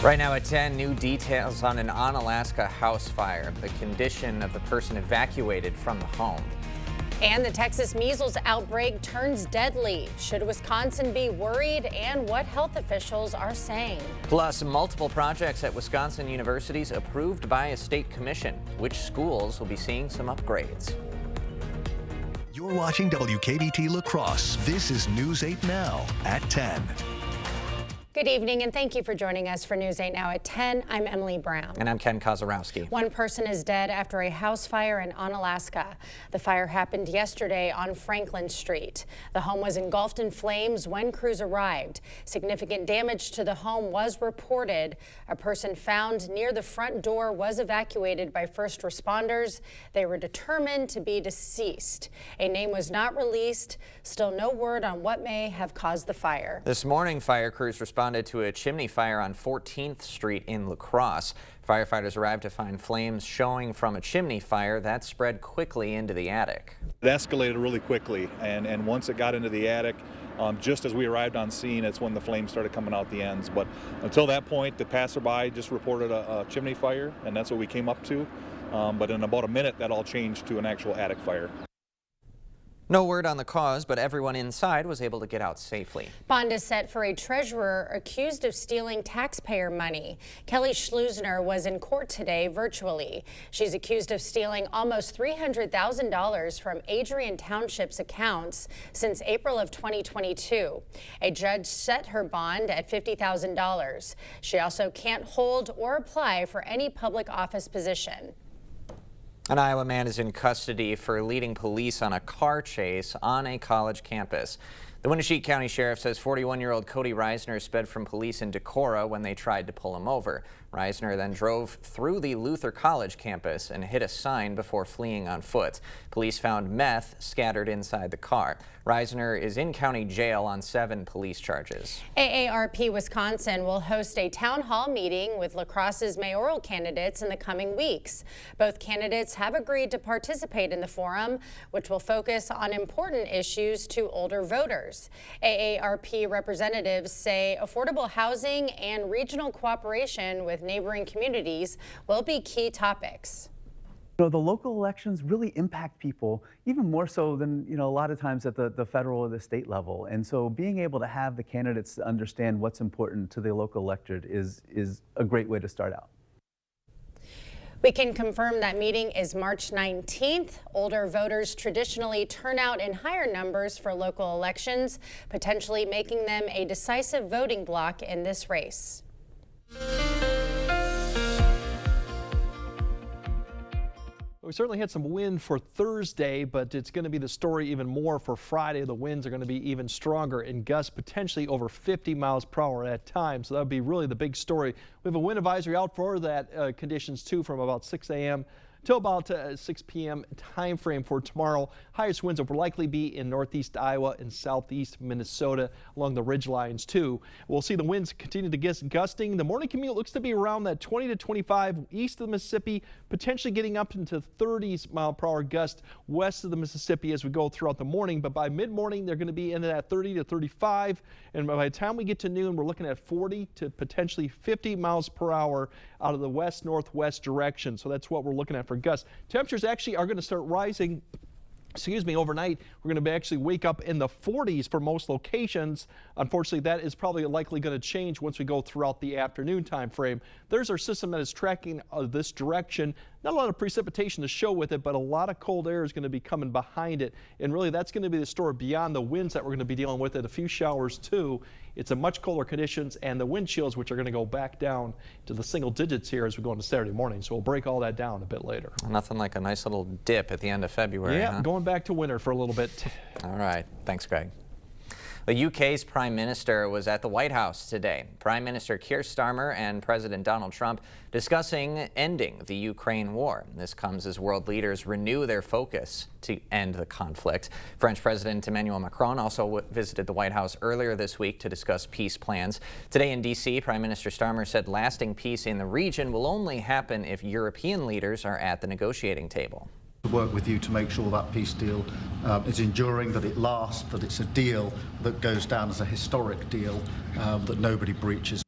Right now at 10, new details on an Onalaska house fire, the condition of the person evacuated from the home. And the Texas measles outbreak turns deadly. Should Wisconsin be worried, and what health officials are saying? Plus, multiple projects at Wisconsin universities approved by a state commission. Which schools will be seeing some upgrades? You're watching WKBT La Crosse. This is News 8 Now at 10. Good evening, and thank you for joining us for News 8 Now at 10. I'm Emily Brown. And I'm Ken Kozarowski. One person is dead after a house fire in Onalaska. The fire happened yesterday on Franklin Street. The home was engulfed in flames when crews arrived. Significant damage to the home was reported. A person found near the front door was evacuated by first responders. They were determined to be deceased. A name was not released. Still no word on what may have caused the fire. This morning, fire crews responded to a chimney fire on 14th Street in La Crosse. Firefighters arrived to find flames showing from a chimney fire that spread quickly into the attic. It escalated really quickly, and once it got into the attic, just as we arrived on scene, it's when the flames started coming out the ends. But until that point, the passerby just reported a chimney fire, and that's what we came up to. But in about a minute, that all changed to an actual attic fire. No word on the cause, but everyone inside was able to get out safely. Bond is set for a treasurer accused of stealing taxpayer money. Kelly Schleusner was in court today virtually. She's accused of stealing almost $300,000 from Adrian Township's accounts since April of 2022. A judge set her bond at $50,000. She also can't hold or apply for any public office position. An Iowa man is in custody for leading police on a car chase on a college campus. The Winneshiek County Sheriff says 41-year-old Cody Reisner sped from police in Decorah when they tried to pull him over. Reisner then drove through the Luther College campus and hit a sign before fleeing on foot. Police found meth scattered inside the car. Reisner is in county jail on 7 police charges. AARP Wisconsin will host a town hall meeting with La Crosse's mayoral candidates in the coming weeks. Both candidates have agreed to participate in the forum, which will focus on important issues to older voters. AARP representatives say affordable housing and regional cooperation with neighboring communities will be key topics. The local elections really impact people even more so than, a lot of times at the federal or the state level. And so being able to have the candidates understand what's important to the local electorate is a great way to start out. We can confirm that meeting is March 19th. Older voters traditionally turn out in higher numbers for local elections, potentially making them a decisive voting bloc in this race. We certainly had some wind for Thursday, but it's going to be the story even more for Friday. The winds are going to be even stronger and gusts potentially over 50 miles per hour at times. So that would be really the big story. We have a wind advisory out for that conditions too from about 6 a.m. till about 6 p.m. time frame for tomorrow. Highest winds will likely be in northeast Iowa and southeast Minnesota along the ridge lines too. We'll see the winds continue to get gusting. The morning commute looks to be around that 20 to 25 east of the Mississippi, potentially getting up into 30s mile per hour gust west of the Mississippi as we go throughout the morning. But by mid-morning, they're going to be into that 30 to 35. And by the time we get to noon, we're looking at 40 to potentially 50 miles per hour out of the west-northwest direction. So that's what we're looking at for gusts. Temperatures actually are going to start rising. Overnight, we're going to actually wake up in the 40s for most locations. Unfortunately, that is probably likely going to change once we go throughout the afternoon time frame. There's our system that is tracking this direction. Not a lot of precipitation to show with it, but a lot of cold air is going to be coming behind it. And really, that's going to be the story beyond the winds that we're going to be dealing with, and a few showers too. It's a much colder conditions and the wind chills, which are going to go back down to the single digits here as we go into Saturday morning. So we'll break all that down a bit later. Nothing like a nice little dip at the end of February. Yeah, huh? Going back to winter for a little bit. All right. Thanks, Greg. The UK's Prime Minister was at the White House today. Prime Minister Keir Starmer and President Donald Trump discussing ending the Ukraine war. This comes as world leaders renew their focus to end the conflict. French President Emmanuel Macron also visited the White House earlier this week to discuss peace plans. Today in D.C., Prime Minister Starmer said lasting peace in the region will only happen if European leaders are at the negotiating table. To work with you to make sure that peace deal is enduring, that it lasts, that it's a deal that goes down as a historic deal that nobody breaches.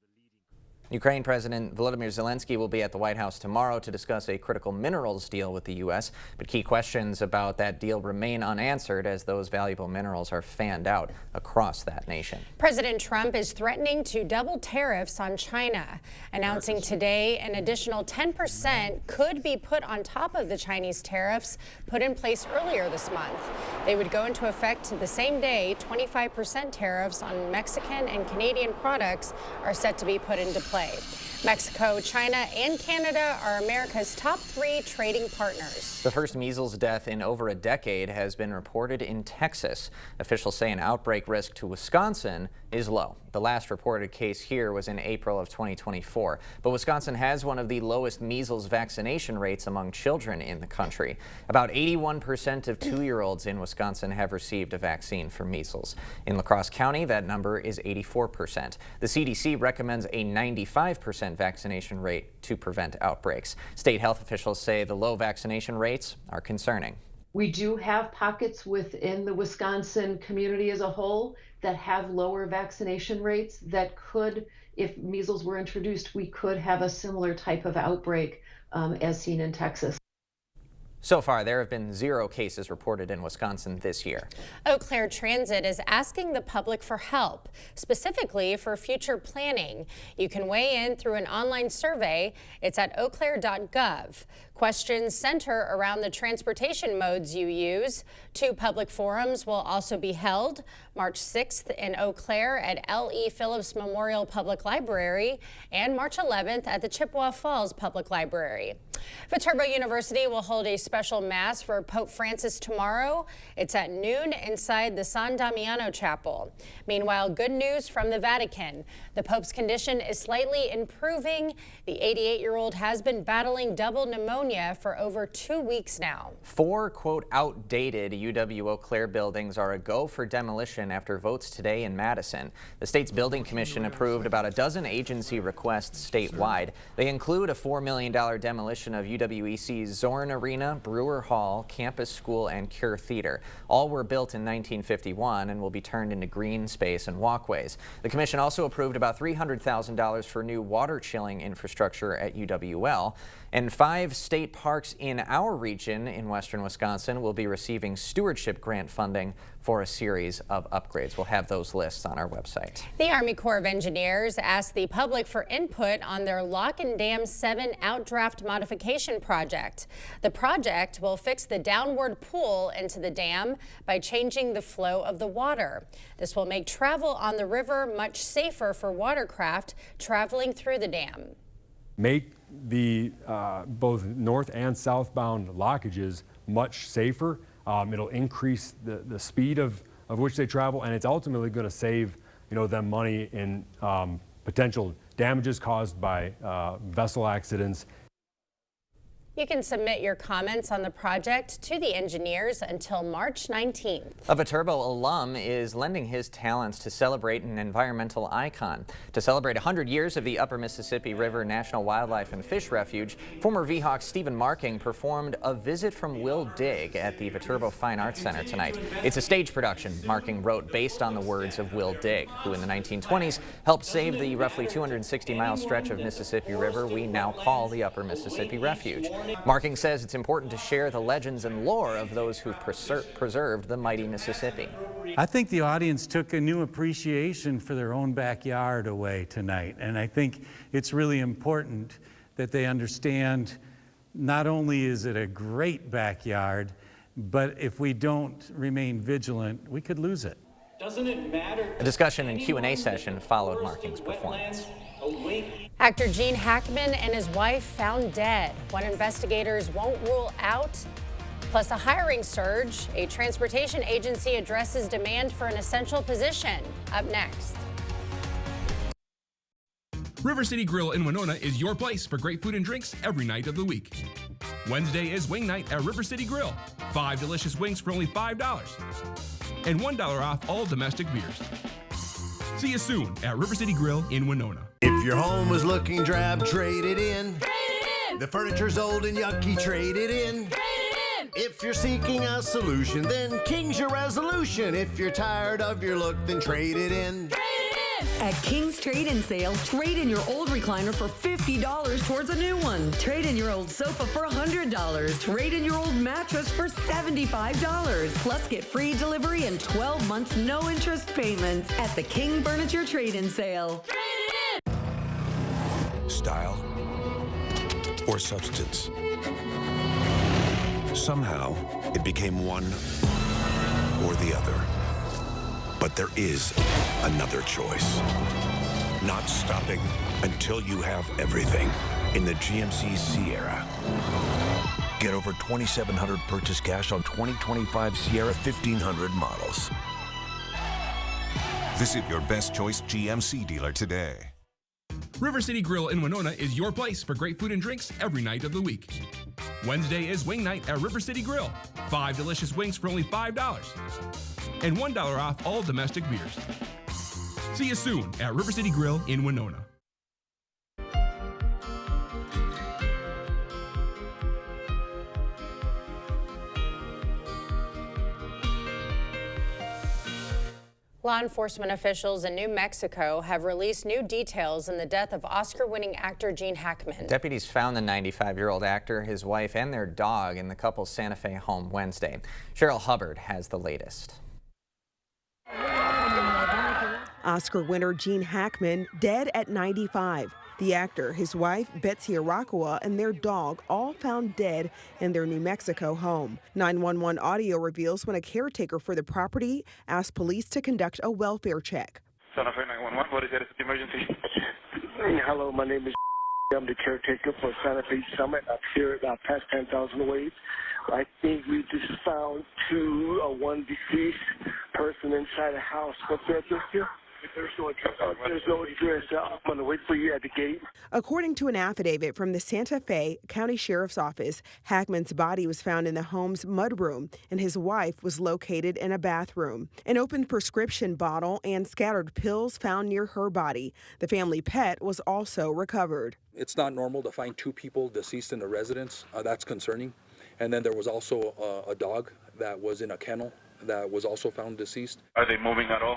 Ukraine President Volodymyr Zelensky will be at the White House tomorrow to discuss a critical minerals deal with the U.S., but key questions about that deal remain unanswered as those valuable minerals are fanned out across that nation. President Trump is threatening to double tariffs on China, announcing today an additional 10% could be put on top of the Chinese tariffs put in place earlier this month. They would go into effect the same day. 25% tariffs on Mexican and Canadian products are set to be put into play. Mexico, China, and Canada are America's top 3 trading partners. The first measles death in over a decade has been reported in Texas. Officials say an outbreak risk to Wisconsin is low. The last reported case here was in April of 2024. But Wisconsin has one of the lowest measles vaccination rates among children in the country. About 81% of 2-year-olds in Wisconsin have received a vaccine for measles. In La Crosse County, that number is 84%. The CDC recommends a 95% vaccination rate to prevent outbreaks. State health officials say the low vaccination rates are concerning. We do have pockets within the Wisconsin community as a whole that have lower vaccination rates that could, if measles were introduced, we could have a similar type of outbreak as seen in Texas. So far, there have been 0 cases reported in Wisconsin this year. Eau Claire Transit is asking the public for help, specifically for future planning. You can weigh in through an online survey. It's at eauclaire.gov. Questions center around the transportation modes you use. 2 public forums will also be held March 6th in Eau Claire at L.E. Phillips Memorial Public Library and March 11th at the Chippewa Falls Public Library. Viterbo University will hold a special mass for Pope Francis tomorrow. It's at noon inside the San Damiano Chapel. Meanwhile, good news from the Vatican. The Pope's condition is slightly improving. The 88-year-old has been battling double pneumonia for over 2 weeks now. 4, quote, outdated UW Eau Claire buildings are a go for demolition after votes today in Madison. The state's building commission approved about a dozen agency requests statewide. They include a $4 million demolition of UWEC's Zorn Arena, Brewer Hall, Campus School, and Cure Theater. All were built in 1951 and will be turned into green space and walkways. The commission also approved about $300,000 for new water chilling infrastructure at UWL. And 5 state parks in our region in western Wisconsin will be receiving stewardship grant funding for a series of upgrades. We'll have those lists on our website. The Army Corps of Engineers asked the public for input on their Lock and Dam 7 outdraft modification project. The project will fix the downward pull into the dam by changing the flow of the water. This will make travel on the river much safer for watercraft traveling through the dam. Make the both north and southbound lockages much safer. It'll increase the speed of which they travel, and it's ultimately going to save them money in potential damages caused by vessel accidents. You can submit your comments on the project to the engineers until March 19th. A Viterbo alum is lending his talents to celebrate an environmental icon. To celebrate 100 years of the Upper Mississippi River National Wildlife and Fish Refuge, former Vhawk Stephen Marking performed A Visit from Will Digg at the Viterbo Fine Arts Center tonight. It's a stage production Marking wrote based on the words of Will Digg, who in the 1920s helped save the roughly 260-mile stretch of Mississippi River we now call the Upper Mississippi Refuge. Marking says it's important to share the legends and lore of those who've preserved the mighty Mississippi. I think the audience took a new appreciation for their own backyard away tonight, and I think it's really important that they understand not only is it a great backyard, but if we don't remain vigilant, we could lose it. Doesn't it matter? A discussion and Q&A session followed Marking's performance. Actor Gene Hackman and his wife found dead. What investigators won't rule out. Plus a hiring surge. A transportation agency addresses demand for an essential position. Up next. River City Grill in Winona is your place for great food and drinks every night of the week. Wednesday is wing night at River City Grill. 5 delicious wings for only $5. And $1 off all domestic beers. See you soon at River City Grill in Winona. If your home is looking drab, trade it in. Trade it in. The furniture's old and yucky, trade it in. Trade it in. If you're seeking a solution, then King's your resolution. If you're tired of your look, then trade it in. Trade it At King's Trade-In Sale, trade in your old recliner for $50 towards a new one. Trade in your old sofa for $100. Trade in your old mattress for $75. Plus, get free delivery and 12 months no interest payments at the King Furniture Trade-In Sale. Style or substance. Somehow, it became one or the other. But there is another choice. Not stopping until you have everything in the GMC Sierra. Get over $2,700 purchase cash on 2025 Sierra 1500 models. Visit your best choice GMC dealer today. River City Grill in Winona is your place for great food and drinks every night of the week. Wednesday is wing night at River City Grill. 5 delicious wings for only $5. And $1 off all domestic beers. See you soon at River City Grill in Winona. Law enforcement officials in New Mexico have released new details in the death of Oscar-winning actor Gene Hackman. Deputies found the 95-year-old actor, his wife, and their dog in the couple's Santa Fe home Wednesday. Cheryl Hubbard has the latest. Oscar winner Gene Hackman dead at 95. The actor, his wife, Betsy Arakawa, and their dog all found dead in their New Mexico home. 911 audio reveals when a caretaker for the property asked police to conduct a welfare check. Santa Fe 911, what is it? Emergency? Hello, my name is I'm the caretaker for Santa Fe Summit up here about past 10,000 waves. I think we just found one deceased person inside a house. What's the address here? There's no address. I'm going to wait for you at the gate. According to an affidavit from the Santa Fe County Sheriff's Office, Hackman's body was found in the home's mudroom, and his wife was located in a bathroom. An open prescription bottle and scattered pills found near her body. The family pet was also recovered. It's not normal to find 2 people deceased in the residence. That's concerning. And then there was also a dog that was in a kennel that was also found deceased. Are they moving at all?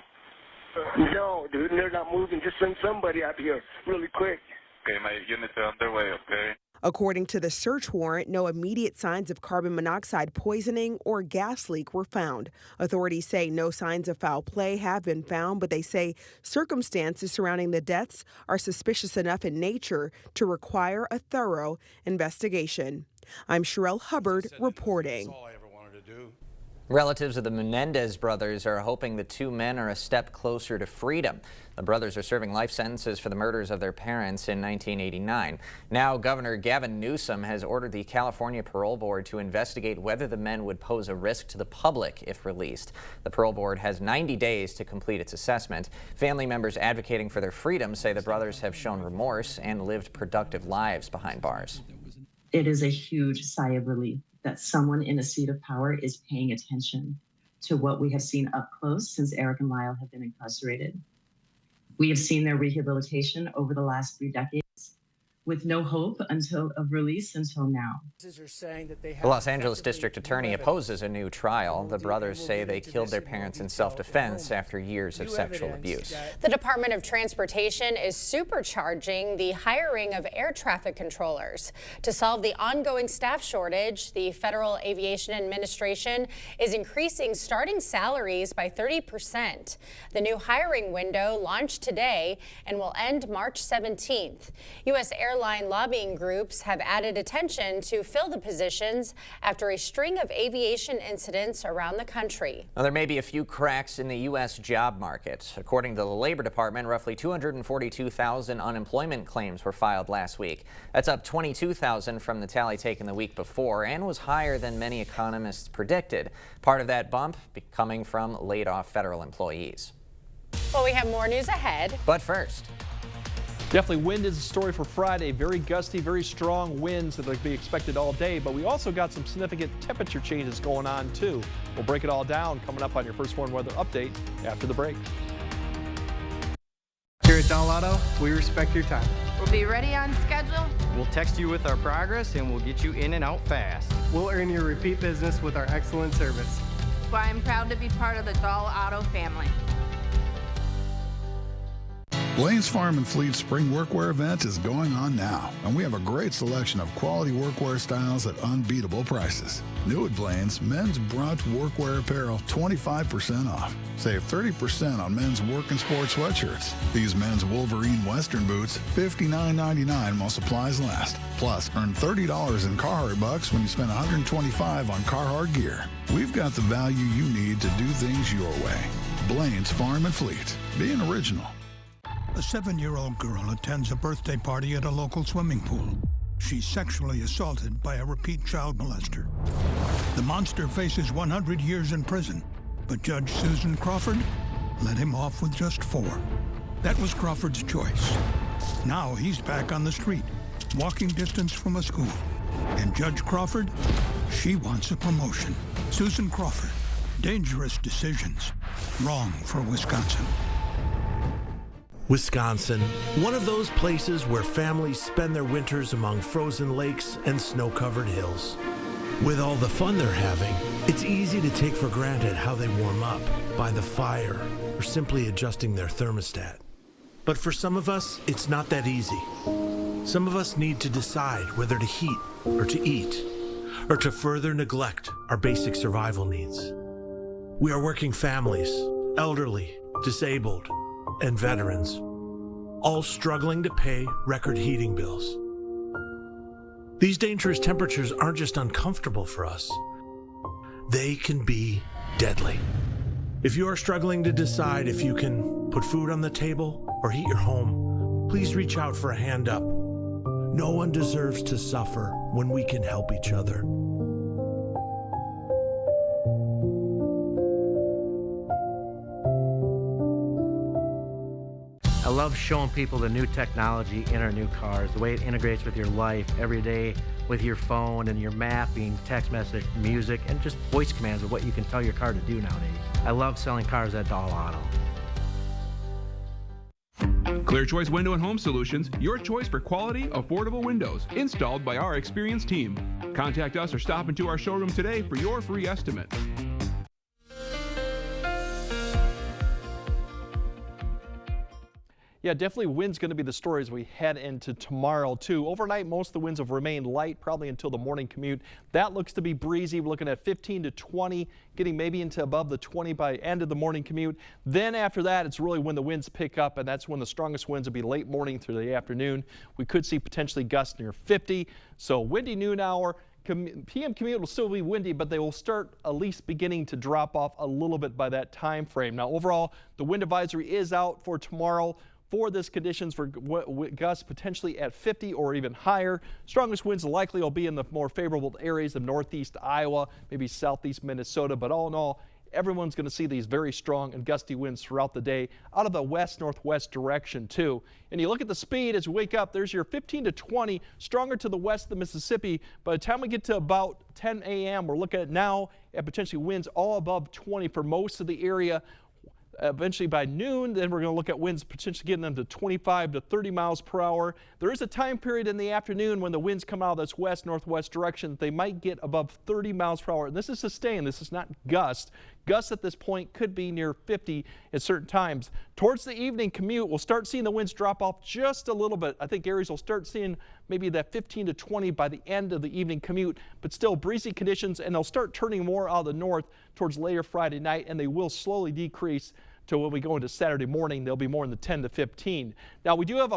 No, dude, they're not moving. Just send somebody out here really quick. Okay, my units are underway, okay? According to the search warrant, no immediate signs of carbon monoxide poisoning or gas leak were found. Authorities say no signs of foul play have been found, but they say circumstances surrounding the deaths are suspicious enough in nature to require a thorough investigation. I'm Cheryl Hubbard reporting. Relatives of the Menendez brothers are hoping the 2 men are a step closer to freedom. The brothers are serving life sentences for the murders of their parents in 1989. Now, Governor Gavin Newsom has ordered the California Parole Board to investigate whether the men would pose a risk to the public if released. The Parole Board has 90 days to complete its assessment. Family members advocating for their freedom say the brothers have shown remorse and lived productive lives behind bars. It is a huge sigh of relief that someone in a seat of power is paying attention to what we have seen up close since Eric and Lyle have been incarcerated. We have seen their rehabilitation over the last 3 decades with no hope of release until now. The Los Angeles District Attorney opposes a new trial. The brothers say they killed their parents in self-defense after years of sexual abuse. The Department of Transportation is supercharging the hiring of air traffic controllers. To solve the ongoing staff shortage, the Federal Aviation Administration is increasing starting salaries by 30%. The new hiring window launched today and will end March 17th. U.S. airline lobbying groups have added attention to fill the positions after a string of aviation incidents around the country. Now, there may be a few cracks in the U.S. job market. According to the Labor Department, roughly 242,000 unemployment claims were filed last week. That's up 22,000 from the tally taken the week before and was higher than many economists predicted. Part of that bump coming from laid-off federal employees. Well, we have more news ahead. But first, definitely wind is the story for Friday. Very gusty, very strong winds that will be expected all day, but we also got some significant temperature changes going on too. We'll break it all down coming up on your First Warn Weather Update after the break. Here at Donald Auto, we respect your time. We'll be ready on schedule. We'll text you with our progress and we'll get you in and out fast. We'll earn your repeat business with our excellent service. That's why I'm proud to be part of the Dahl Auto family. Blaine's Farm and Fleet Spring Workwear event is going on now, and we have a great selection of quality workwear styles at unbeatable prices. New at Blaine's, men's brunch workwear apparel 25% off. Save 30% on men's work and sport sweatshirts. These men's Wolverine Western boots, $59.99 while supplies last. Plus, earn $30 in Carhartt bucks when you spend $125 on Carhartt gear. We've got the value you need to do things your way. Blaine's Farm and Fleet. Be an original. A 7-year-old girl attends a birthday party at a local swimming pool. She's sexually assaulted by a repeat child molester. The monster faces 100 years in prison, but Judge Susan Crawford let him off with just 4. That was Crawford's choice. Now he's back on the street, walking distance from a school. And Judge Crawford, she wants a promotion. Susan Crawford, dangerous decisions, wrong for Wisconsin. Wisconsin, one of those places where families spend their winters among frozen lakes and snow-covered hills. With all the fun they're having, it's easy to take for granted how they warm up, by the fire, or simply adjusting their thermostat. But for some of us, it's not that easy. Some of us need to decide whether to heat or to eat, or to further neglect our basic survival needs. We are working families, elderly, disabled, and veterans, all struggling to pay record heating bills. These dangerous temperatures aren't just uncomfortable for us, they can be deadly. If you are struggling to decide if you can put food on the table or heat your home, please reach out for a hand up. No one deserves to suffer when we can help each other. I love showing people the new technology in our new cars, the way it integrates with your life every day with your phone and your mapping, text message, music, and just voice commands of what you can tell your car to do nowadays. I love selling cars at Dahl Auto. Clear Choice Window and Home Solutions, your choice for quality, affordable windows, installed by our experienced team. Contact us or stop into our showroom today for your free estimate. Yeah, definitely wind's going to be the story as we head into tomorrow, too. Overnight, most of the winds have remained light, probably until the morning commute. That looks to be breezy. We're looking at 15 to 20, getting maybe into above the 20 by end of the morning commute. Then after that, it's really when the winds pick up, and that's when the strongest winds will be late morning through the afternoon. We could see potentially gusts near 50. So windy noon hour. PM commute will still be windy, but they will start at least beginning to drop off a little bit by that time frame. Now, overall, the wind advisory is out for tomorrow. For this conditions for gusts potentially at 50 or even higher. Strongest winds likely will be in the more favorable areas of northeast Iowa, maybe southeast Minnesota, but all in all, everyone's going to see these very strong and gusty winds throughout the day out of the west-northwest direction too. And you look at the speed as we wake up, there's your 15 to 20, stronger to the west of the Mississippi. By the time we get to about 10 a.m., we're looking at now at potentially winds all above 20 for most of the area. Eventually by noon, then we're going to look at winds potentially getting them to 25 to 30 miles per hour. There is a time period in the afternoon when the winds come out of this west-northwest direction. They might get above 30 miles per hour. And this is sustained. This is not gust. Gusts at this point could be near 50 at certain times. Towards the evening commute, we'll start seeing the winds drop off just a little bit. I think areas will start seeing maybe that 15 to 20 by the end of the evening commute, but still breezy conditions, and they'll start turning more out of the north towards later Friday night, and they will slowly decrease to when we go into Saturday morning. They'll be more in the 10 to 15. Now we do have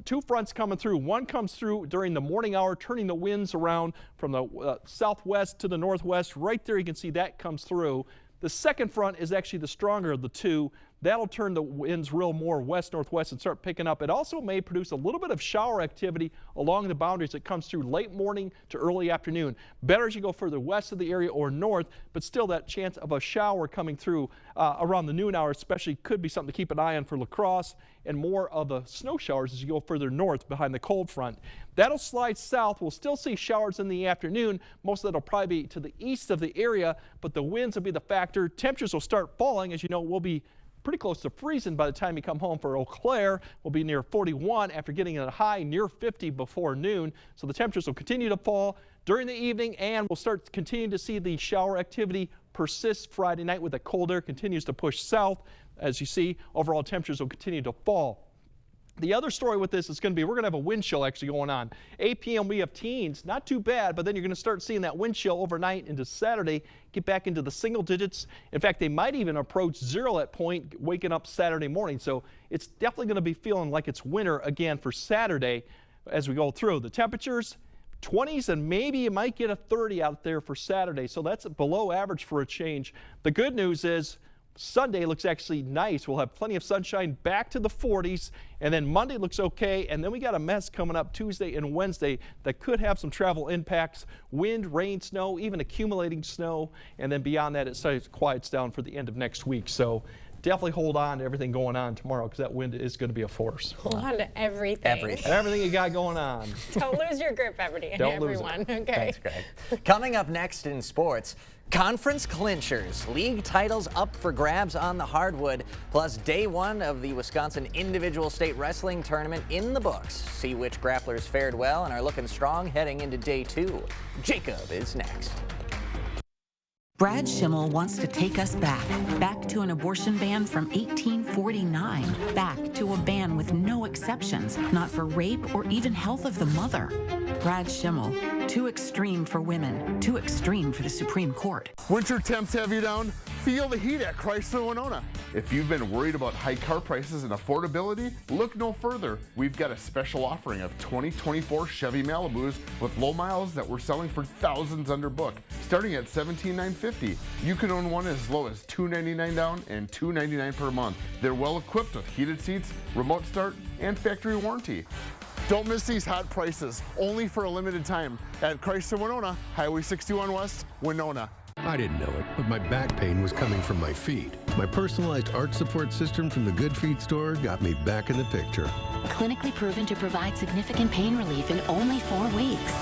two fronts coming through. One comes through during the morning hour, turning the winds around from the southwest to the northwest. Right there you can see that comes through. The second front is actually the stronger of the two. That'll turn the winds real more west-northwest and start picking up. It also may produce a little bit of shower activity along the boundaries that comes through late morning to early afternoon. Better as you go further west of the area or north, but still that chance of a shower coming through around the noon hour especially could be something to keep an eye on for La Crosse, and more of the snow showers as you go further north behind the cold front. That'll slide south. We'll still see showers in the afternoon. Most of that will probably be to the east of the area, but the winds will be the factor. Temperatures will start falling. As you know, we'll be pretty close to freezing by the time you come home for Eau Claire. We'll be near 41 after getting a high near 50 before noon. So the temperatures will continue to fall during the evening, and we'll start continuing to see the shower activity persist Friday night with the cold air continues to push south. As you see, overall temperatures will continue to fall. The other story with this is going to be we're going to have a wind chill actually going on. 8 p.m. we have teens, not too bad, but then you're going to start seeing that wind chill overnight into Saturday, get back into the single digits. In fact, they might even approach 0 at point waking up Saturday morning. So it's definitely going to be feeling like it's winter again for Saturday as we go through. The temperatures, 20s, and maybe you might get a 30 out there for Saturday. So that's below average for a change. The good news is Sunday looks actually nice. We'll have plenty of sunshine, back to the 40s, and then Monday looks okay, and then we got a mess coming up Tuesday and Wednesday that could have some travel impacts, wind, rain, snow, even accumulating snow, and then beyond that it quiets down for the end of next week. So definitely hold on to everything going on tomorrow because that wind is going to be a force. Hold on to everything. Everything you got going on. Don't lose your grip, everybody. Don't lose everyone. it. Okay. Thanks, Greg. Coming up next in sports, conference clinchers, league titles up for grabs on the hardwood, plus day one of the Wisconsin Individual State Wrestling Tournament in the books. See which grapplers fared well and are looking strong heading into day two. Jacob is next. Brad Schimmel wants to take us back to an abortion ban from 1849, back to a ban with no exceptions, not for rape or even health of the mother. Brad Schimmel, too extreme for women, too extreme for the Supreme Court. Winter temps have you down? Feel the heat at Chrysler Winona. If you've been worried about high car prices and affordability, look no further. We've got a special offering of 2024 Chevy Malibus with low miles that we're selling for thousands under book, starting at $17,950. You can own one as low as $299 down and $299 per month. They're well equipped with heated seats, remote start, and factory warranty. Don't miss these hot prices, only for a limited time at Chrysler Winona, Highway 61 West, Winona. I didn't know it, but my back pain was coming from my feet. My personalized arch support system from the Good Feet store got me back in the picture. Clinically proven to provide significant pain relief in only 4 weeks.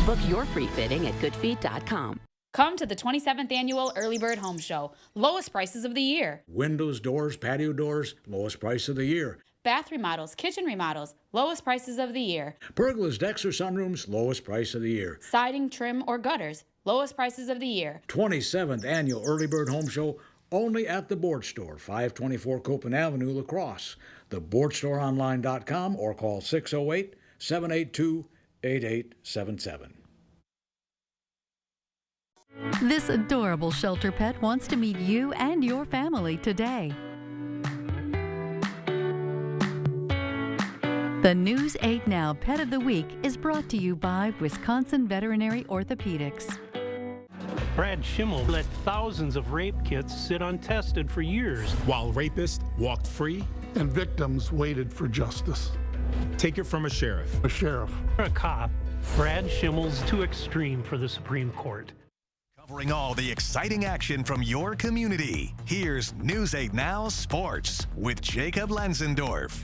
Book your free fitting at goodfeet.com. Come to the 27th Annual Early Bird Home Show. Lowest prices of the year. Windows, doors, patio doors, lowest price of the year. Bath remodels, kitchen remodels, lowest prices of the year. Pergolas, decks, or sunrooms, lowest price of the year. Siding, trim, or gutters, lowest prices of the year. 27th Annual Early Bird Home Show, only at the Board Store, 524 Copen Avenue, La Crosse. TheBoardStoreOnline.com or call 608-782-8877. This adorable shelter pet wants to meet you and your family today. The News 8 Now Pet of the Week is brought to you by Wisconsin Veterinary Orthopedics. Brad Schimmel let thousands of rape kits sit untested for years. While rapists walked free and victims waited for justice. Take it from a sheriff. A sheriff. A cop. Brad Schimmel's too extreme for the Supreme Court. Covering all the exciting action from your community. Here's News 8 Now Sports with Jacob Lenzendorf.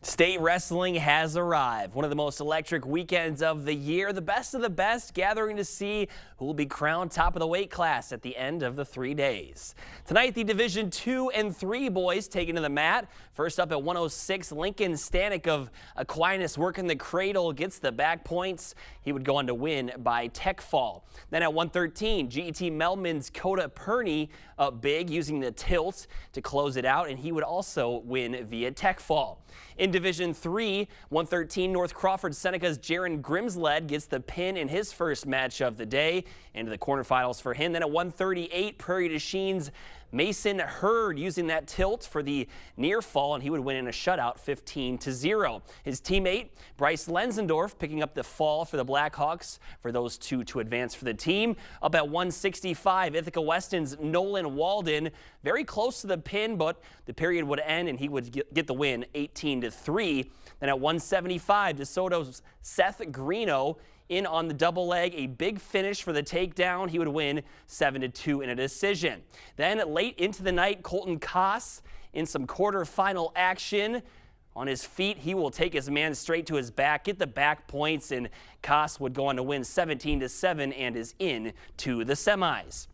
State wrestling has arrived. One of the most electric weekends of the year. The best of the best gathering to see who will be crowned top of the weight class at the end of the 3 days. Tonight, the Division II and III boys taking to the mat. First up at 106, Lincoln Stanek of Aquinas working the cradle, gets the back points. He would go on to win by tech fall. Then at 113, GET Melman's Coda Perney up big using the tilt to close it out, and he would also win via tech fall. In Division III, 113, North Crawford Seneca's Jaron Grimsled gets the pin in his first match of the day into the quarterfinals for him. Then at 138, Prairie du Chiene's Mason Hurd using that tilt for the near fall, and he would win in a shutout 15-0. His teammate, Bryce Lenzendorf, picking up the fall for the Blackhawks for those two to advance for the team. Up at 165, Ithaca Weston's Nolan Walden, very close to the pin, but the period would end and he would get the win 18-3. Then at 175, DeSoto's Seth Greeno in on the double leg, a big finish for the takedown. He would win 7-2 in a decision. Then late into the night, Colton Koss in some quarterfinal action. On his feet, he will take his man straight to his back, get the back points, and Koss would go on to win 17-7 and is in to the semis.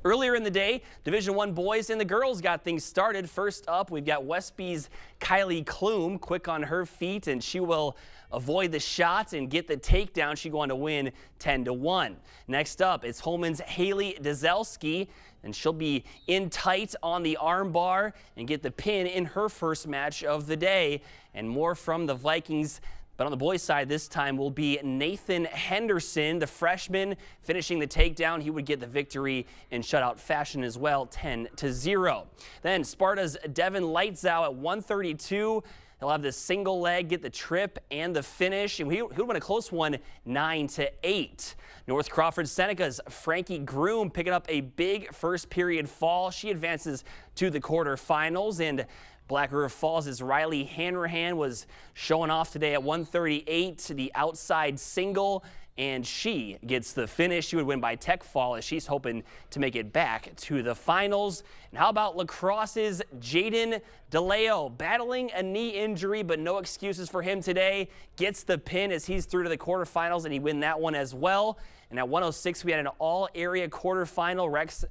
Earlier in the day, Division I boys and the girls got things started. First up, we've got Westby's Kylie Klum, quick on her feet, and she will avoid the shots and get the takedown. She going to win 10-1. Next up, it's Holman's Haley Dzelski, and she'll be in tight on the arm bar and get the pin in her first match of the day. And more from the Vikings. But on the boys' side this time will be Nathan Henderson, the freshman, finishing the takedown. He would get the victory in shutout fashion as well, 10-0. Then Sparta's Devin Lightzow at 132. He'll have the single leg, get the trip and the finish, and he would win a close one, 9-8. North Crawford Seneca's Frankie Groom picking up a big first period fall. She advances to the quarterfinals, and Black River Falls' Riley Hanrahan was showing off today at 138 to the outside single, and she gets the finish. She would win by tech fall as she's hoping to make it back to the finals. And how about lacrosse's Jaden DeLeo, battling a knee injury, but no excuses for him today. Gets the pin as he's through to the quarterfinals, and he win that one as well. And at 106, we had an all-area quarterfinal. Rex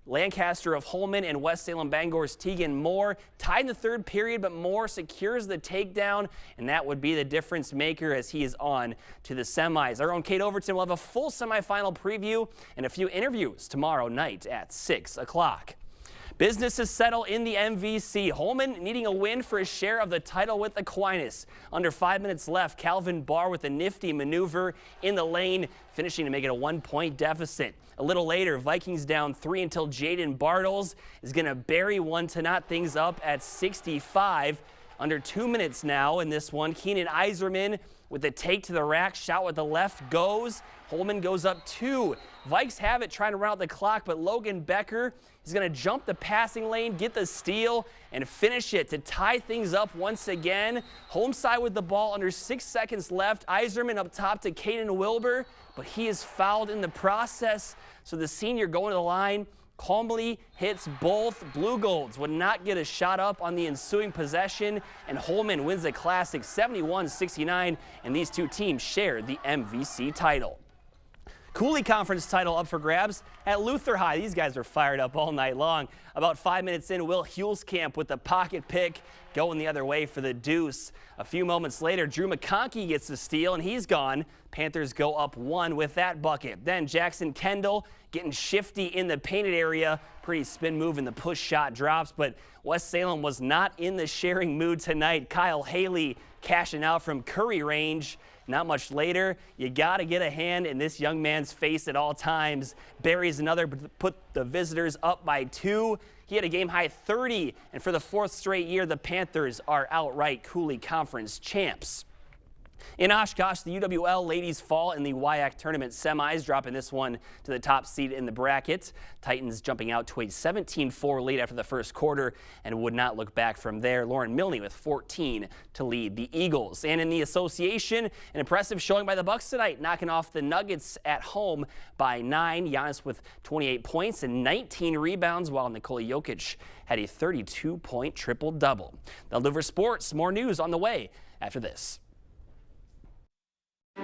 Lancaster of Holman and West Salem Bangor's Tegan Moore tied in the third period, but Moore secures the takedown, and that would be the difference maker as he is on to the semis. Our own Kate Overton will have a full semifinal preview and a few interviews tomorrow night at 6 o'clock. Business is settled in the MVC. Holman needing a win for his share of the title with Aquinas. Under 5 minutes left, Calvin Barr with a nifty maneuver in the lane, finishing to make it a 1-point deficit. A little later, Vikings down 3 until Jaden Bartles is going to bury one to knot things up at 65. Under 2 minutes now in this one, Keenan Iserman with a take to the rack, shot with the left goes. Holman goes up 2. Vikes have it trying to run out the clock, but Logan Becker is going to jump the passing lane, get the steal, and finish it to tie things up once again. Home side with the ball under 6 seconds left. Iserman up top to Caden Wilbur, but he is fouled in the process. So the senior going to the line calmly hits both. Blue Golds would not get a shot up on the ensuing possession, and Holman wins a classic 71-69, and these two teams share the MVC title. Cooley Conference title up for grabs at Luther High. These guys are fired up all night long. About 5 minutes in, Will Hulskamp with the pocket pick going the other way for the deuce. A few moments later, Drew McConkey gets the steal, and he's gone. Panthers go up 1 with that bucket. Then Jackson Kendall getting shifty in the painted area. Pretty spin move and the push shot drops, but West Salem was not in the sharing mood tonight. Kyle Haley cashing out from Curry range. Not much later, you got to get a hand in this young man's face at all times. Buries another, put the visitors up by 2. He had a game-high 30, and for the 4th straight year, the Panthers are outright Cooley Conference champs. In Oshkosh, the UWL ladies fall in the WIAC tournament semis, dropping this one to the top seed in the bracket. Titans jumping out to a 17-4 lead after the first quarter and would not look back from there. Lauren Milne with 14 to lead the Eagles. And in the association, an impressive showing by the Bucks tonight, knocking off the Nuggets at home by 9. Giannis with 28 points and 19 rebounds, while Nikola Jokic had a 32-point triple-double. Now, Liver Sports, more news on the way after this.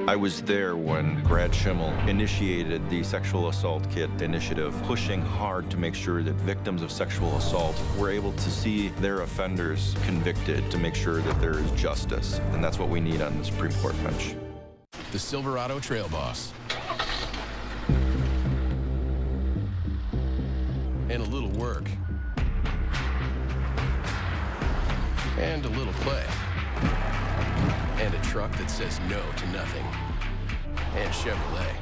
I was there when Brad Schimmel initiated the Sexual Assault Kit initiative, pushing hard to make sure that victims of sexual assault were able to see their offenders convicted, to make sure that there is justice. And that's what we need on the Supreme Court bench. The Silverado Trail Boss. And a little work. And a little play. And a truck that says no to nothing. And Chevrolet.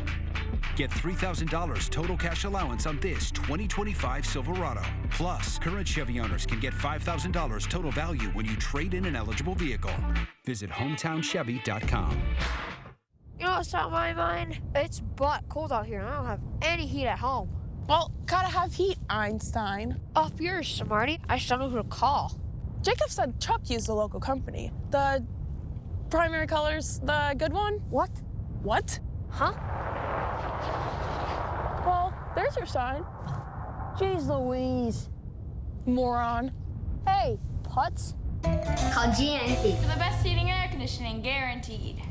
Get $3,000 total cash allowance on this 2025 Silverado. Plus, current Chevy owners can get $5,000 total value when you trade in an eligible vehicle. Visit HometownChevy.com. You know what's on my mind? It's butt cold out here and I don't have any heat at home. Well, gotta have heat, Einstein. Up yours, smarty. I just don't know who to call. Jacob said Chuck used the local company. The Primary Colors, the good one? What? What? Huh? Well, there's your sign. Jeez Louise. Moron. Hey, putz. Call GNC. For the best heating and air conditioning, guaranteed.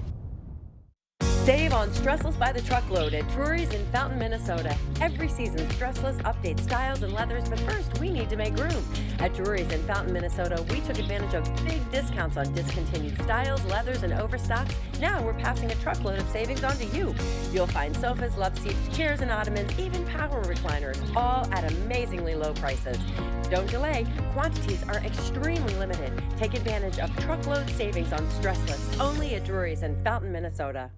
Save on Stressless by the truckload at Drury's in Fountain, Minnesota. Every season, Stressless updates styles and leathers, but first we need to make room. At Drury's in Fountain, Minnesota, we took advantage of big discounts on discontinued styles, leathers, and overstocks. Now we're passing a truckload of savings on to you. You'll find sofas, love seats, chairs and ottomans, even power recliners, all at amazingly low prices. Don't delay. Quantities are extremely limited. Take advantage of truckload savings on Stressless, only at Drury's in Fountain, Minnesota.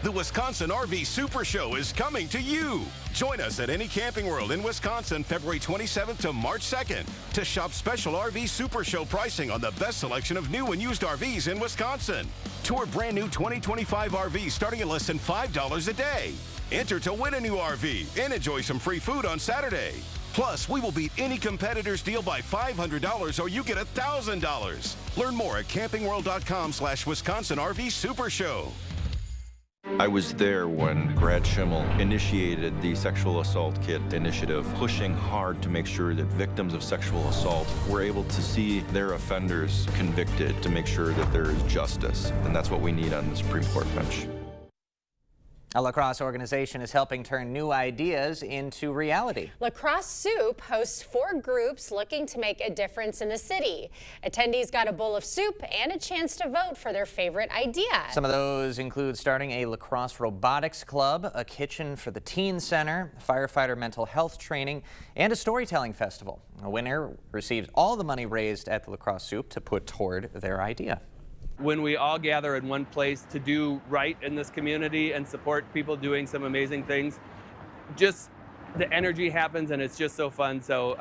The Wisconsin RV Super Show is coming to you. Join us at any Camping World in Wisconsin February 27th to March 2nd to shop special RV Super Show pricing on the best selection of new and used RVs in Wisconsin. Tour brand new 2025 RVs starting at less than $5 a day. Enter to win a new RV and enjoy some free food on Saturday. Plus, we will beat any competitor's deal by $500 or you get $1,000. Learn more at campingworld.com/Wisconsin RV Super Show. I was there when Brad Schimmel initiated the Sexual Assault Kit initiative, pushing hard to make sure that victims of sexual assault were able to see their offenders convicted, to make sure that there is justice. And that's what we need on the Supreme Court bench. A lacrosse organization is helping turn new ideas into reality. Lacrosse Soup hosts 4 groups looking to make a difference in the city. Attendees got a bowl of soup and a chance to vote for their favorite idea. Some of those include starting a lacrosse robotics club, a kitchen for the teen center, firefighter mental health training, and a storytelling festival. A winner receives all the money raised at the Lacrosse Soup to put toward their idea. When we all gather in one place to do right in this community and support people doing some amazing things, just the energy happens and it's just so fun. So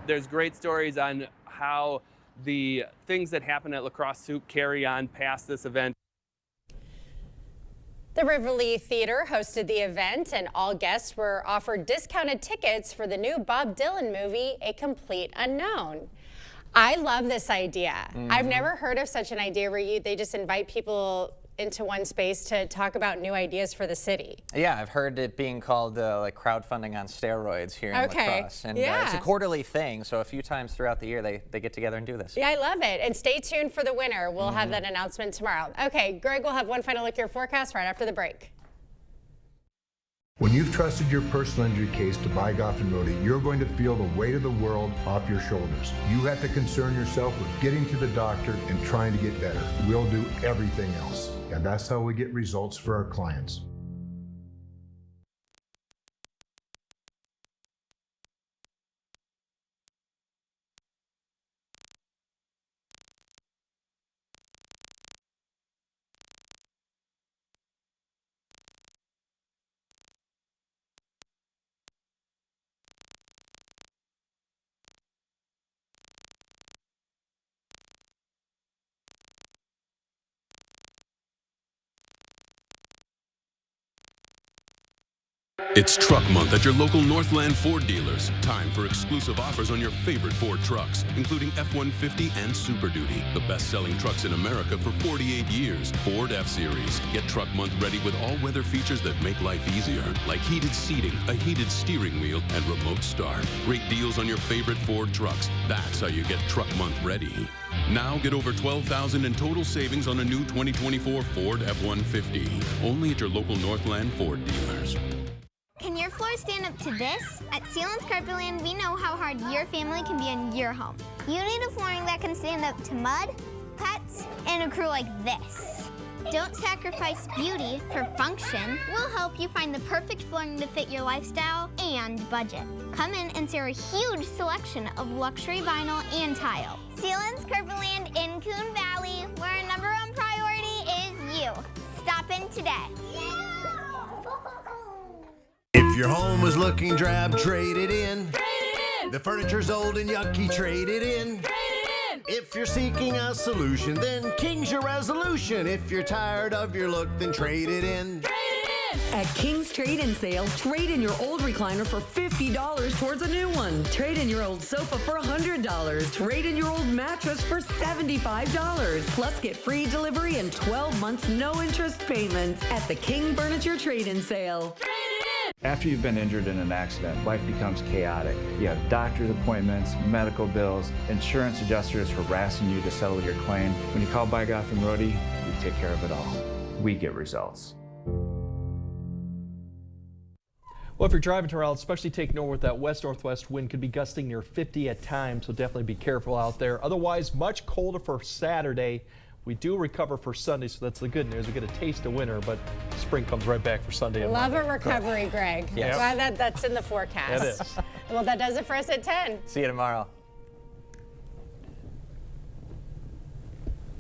there's great stories on how the things that happen at Lacrosse Soup carry on past this event. The Rivoli Theater hosted the event, and all guests were offered discounted tickets for the new Bob Dylan movie, A Complete Unknown. I love this idea. I've never heard of such an idea where they just invite people into one space to talk about new ideas for the city. Yeah, I've heard it being called like crowdfunding on steroids here in Lacrosse. And it's a quarterly thing, so a few times throughout the year they get together and do this. Yeah, I love it. And stay tuned for the winner. We'll have that announcement tomorrow. Okay, Greg will have one final look at your forecast right after the break. When you've trusted your personal injury case to Bygoff and Rohde, you're going to feel the weight of the world off your shoulders. You have to concern yourself with getting to the doctor and trying to get better. We'll do everything else. And that's how we get results for our clients. It's Truck Month at your local Northland Ford dealers. Time for exclusive offers on your favorite Ford trucks, including F-150 and Super Duty, the best-selling trucks in America for 48 years. Ford F-Series. Get Truck Month ready with all-weather features that make life easier, like heated seating, a heated steering wheel, and remote start. Great deals on your favorite Ford trucks. That's how you get Truck Month ready. Now get over $12,000 in total savings on a new 2024 Ford F-150. Only at your local Northland Ford dealers. Can your floor stand up to this? At Sealant's Carpetland, we know how hard your family can be in your home. You need a flooring that can stand up to mud, pets, and a crew like this. Don't sacrifice beauty for function. We'll help you find the perfect flooring to fit your lifestyle and budget. Come in and see our huge selection of luxury vinyl and tile. Sealant's Carpetland in Coon Valley, where our #1 priority is you. Stop in today. If your home is looking drab, trade it in. Trade it in. The furniture's old and yucky, trade it in. Trade it in. If you're seeking a solution, then King's your resolution. If you're tired of your look, then trade it in. Trade it in. At King's Trade-In Sale, trade in your old recliner for $50 towards a new one. Trade in your old sofa for $100. Trade in your old mattress for $75. Plus get free delivery and 12 months no interest payments at the King Furniture Trade-In Sale. After you've been injured in an accident, life becomes chaotic. You have doctor's appointments, medical bills, insurance adjusters harassing you to settle your claim. When you call Bygoff and Rohde, we take care of it all. We get results. Well, if you're driving to Raleigh, especially take note with that west-northwest wind could be gusting near 50 at times, so definitely be careful out there. Otherwise, much colder for Saturday. We do recover for Sunday, so that's the good news. We get a taste of winter, but spring comes right back for Sunday. Love a recovery, Greg. Yes. Glad that's in the forecast. It is. Well, that does it for us at 10. See you tomorrow.